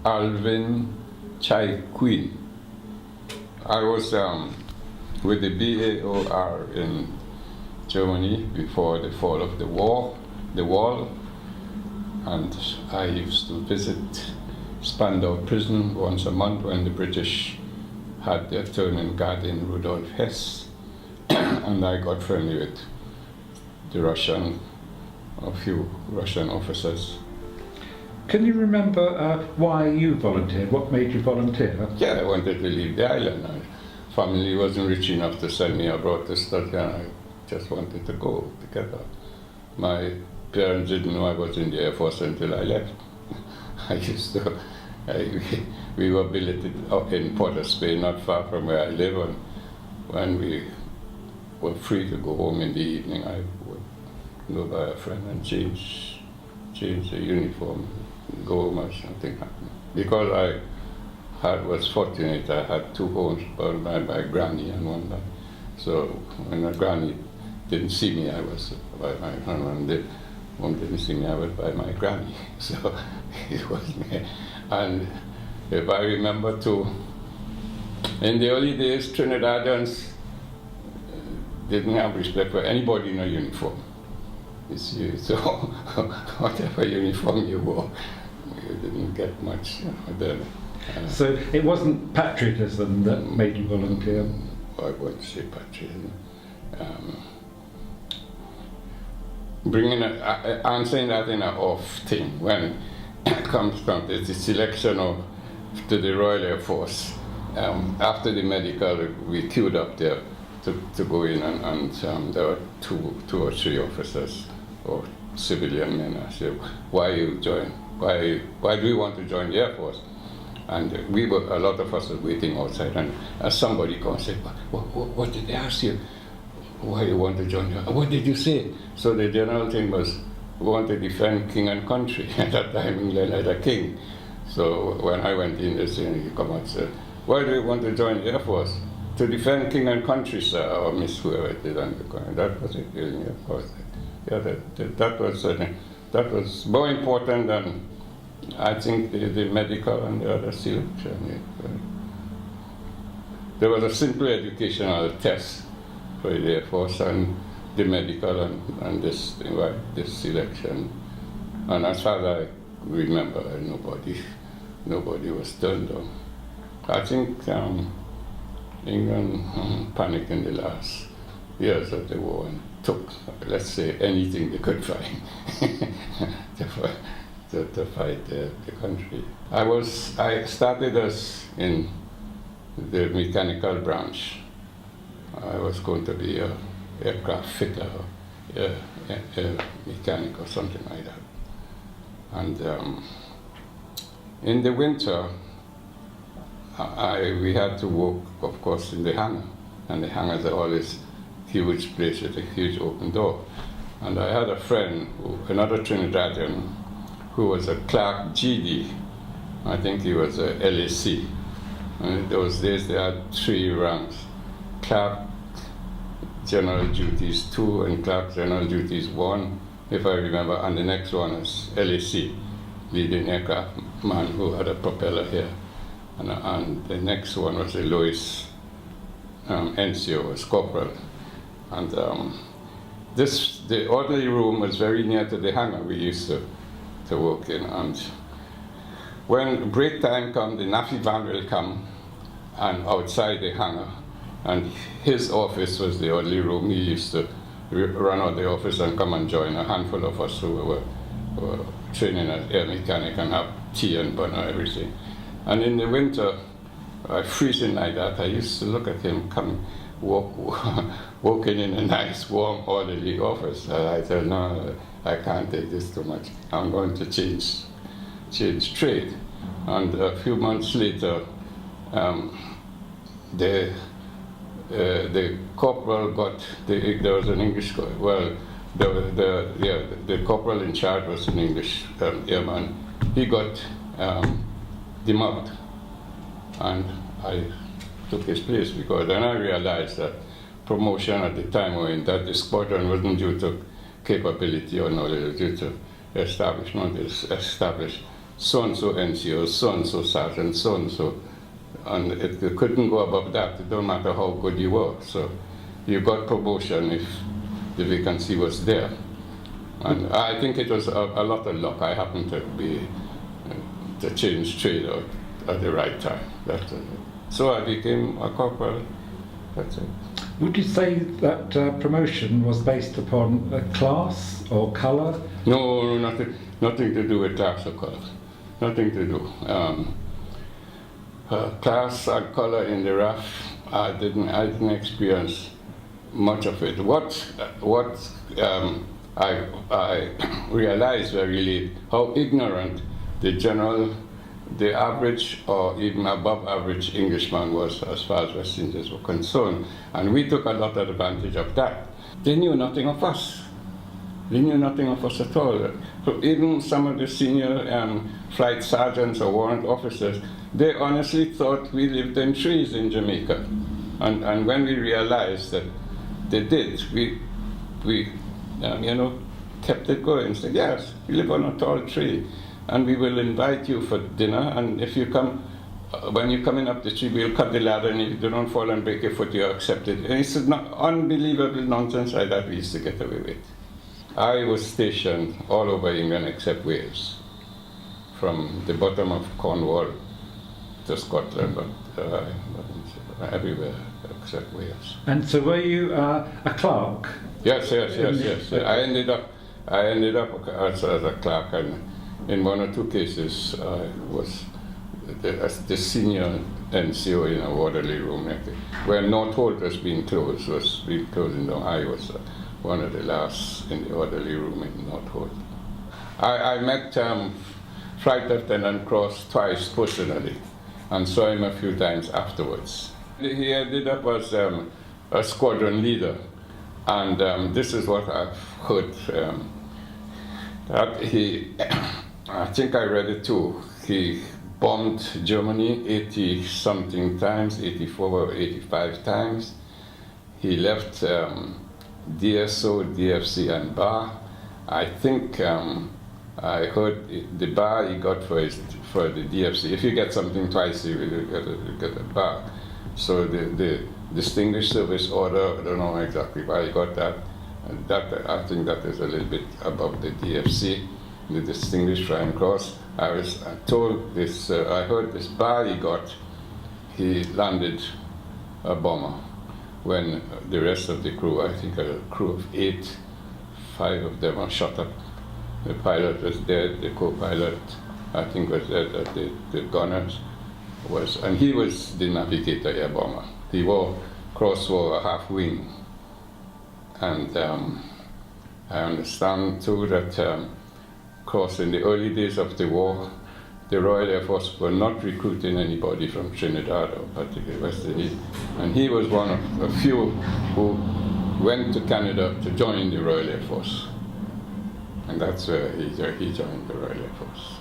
Alvin Chy-Quene. I was with the BAOR in Germany before the fall of the wall, and I used to visit Spandau prison once a month when the British had their turn in guarding Rudolf Hess, and I got friendly with a few Russian officers. Can you remember why you volunteered? What made you volunteer? Yeah, I wanted to leave the island. My family wasn't rich enough to send me abroad to study, and I just wanted to go together. My parents didn't know I was in the Air Force until I left. We were billeted up in Port of Spain, not far from where I live, and when we were free to go home in the evening, I would go by a friend and change the uniform, go home or something happened. Because I was fortunate, I had two homes by my granny and one dad. So when my granny didn't see me, I was by my home, and the mom didn't see me, I was by my granny. So it was me. And if I remember too, in the early days, Trinidadians didn't have respect for anybody in a uniform. You see, so whatever uniform you wore, you didn't get much. So it wasn't patriotism that made you volunteer? I wouldn't say patriotism. Answering that in an off thing, when it comes to the selection to the Royal Air Force, after the medical, we queued up there to go in, and there were two or three officers or civilian men. I said, why you join? Why do you want to join the Air Force? And a lot of us were waiting outside, and somebody comes and said, what did they ask you? Why you want to join? What did you say? So the general thing was, we want to defend king and country. At that time, England had a king. So when I went in, they said, you come out and said, why do you want to join the Air Force? To defend king and country, sir, or Miss whoever it is. And that was it, of course. Yeah, that was more important than, I think, the medical and the other selection. There was a simple educational test for the Air Force and the medical and this selection. And as far as I remember, nobody was turned down. I think England panicked in the last years of the war and took, let's say, anything they could find to fight the country. I started us in the mechanical branch. I was going to be an aircraft fitter, a mechanic or something like that. And in the winter, we had to work, of course, in the hangar. And the hangars are always huge place with a huge open door. And I had a friend, another Trinidadian, who was a clerk GD. I think he was a LAC. And in those days, they had 3 ranks. Clerk general duties 2 and clerk general duties 1, if I remember, and the next one is LAC, leading aircraft man who had a propeller here. And the next one was the lowest NCO, was corporal. And the orderly room was very near to the hangar we used to work in. And when break time comes, the NAFI van will come, and outside the hangar, and his office was the orderly room. He used to run out the office and come and join a handful of us who were training as air mechanic and have tea and bun and everything. And in the winter, freezing like that, I used to look at him coming, walking in a nice, warm, orderly office. And I said, no, I can't take this too much. I'm going to change trade. And a few months later, the corporal got, there was an English, well, the corporal in charge was an English airman. He got demobbed, and I took his place, because then I realized that promotion at the time when that the squadron wasn't due to capability or knowledge, due to establishment, is established so-and-so NCO, so-and-so sergeant, so-and-so. And it couldn't go above that. It don't matter how good you were. So you got promotion if the vacancy was there. And I think it was a lot of luck. I happened to change trade at the right time. So I became a corporal. That's it. Would you say that promotion was based upon class or colour? No, nothing to do with class or colour. Nothing to do. Class and colour in the RAF, I didn't experience much of it. What I realized very late how ignorant the average or even above average Englishman was as far as West Indies were concerned. And we took a lot of advantage of that. They knew nothing of us. They knew nothing of us at all. So even some of the senior flight sergeants or warrant officers, they honestly thought we lived in trees in Jamaica. And when we realized that they did, we kept it going. Said, yes, we live on a tall tree. And we will invite you for dinner, and if you come, when you're coming up the tree, we'll cut the ladder, and if you don't fall and break your foot, you're accepted. And it's unbelievable nonsense like that we used to get away with. I was stationed all over England except Wales, from the bottom of Cornwall to Scotland, but everywhere except Wales. And so were you a clerk? Yes. I ended up as a clerk, and in one or two cases, I was the senior NCO in a orderly room, where North Holt was being closing down. I was one of the last in the orderly room in North Holt. I met Flight Lieutenant Cross twice personally, and saw him a few times afterwards. He ended up as a squadron leader, and this is what I've heard, that he, I think I read it too, he bombed Germany 80-something times, 84 or 85 times. He left DSO, DFC, and bar. I think I heard the bar he got for the DFC. If you get something twice, you get a bar. So the Distinguished Service Order, I don't know exactly why he got that. And that, I think that is a little bit above the DFC, the Distinguished Flying Cross. I was told this, I heard this bar he got, he landed a bomber when the rest of the crew, I think a crew of 8, 5 of them were shot up. The pilot was dead, the co-pilot, I think, was dead, the gunners was, and he was the navigator air bomber. He Cross wore a half wing. And I understand too that Cross, in the early days of the war, the Royal Air Force were not recruiting anybody from Trinidad or particularly West Indies, and he was one of a few who went to Canada to join the Royal Air Force, and that's where he joined the Royal Air Force.